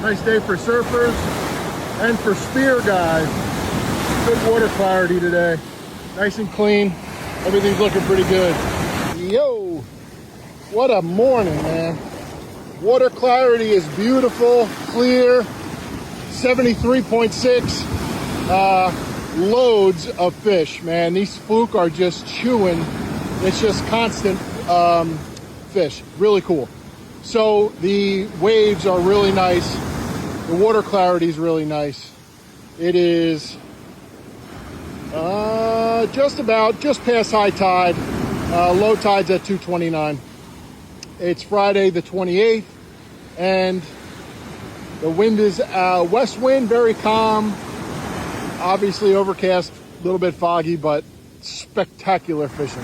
Nice day for surfers and for spear guys. Good water clarity today. Nice and clean. Everything's looking pretty good. Yo, what a morning, man. Water clarity is beautiful, clear, 73.6 loads of fish, man. These fluke are just chewing. It's just constant fish. Really cool. So the waves are really nice. The water clarity is really nice. It is just past high tide. Low tide's at 2:29. It's Friday the 28th, and the wind is west wind, very calm. Obviously overcast, a little bit foggy, but spectacular fishing.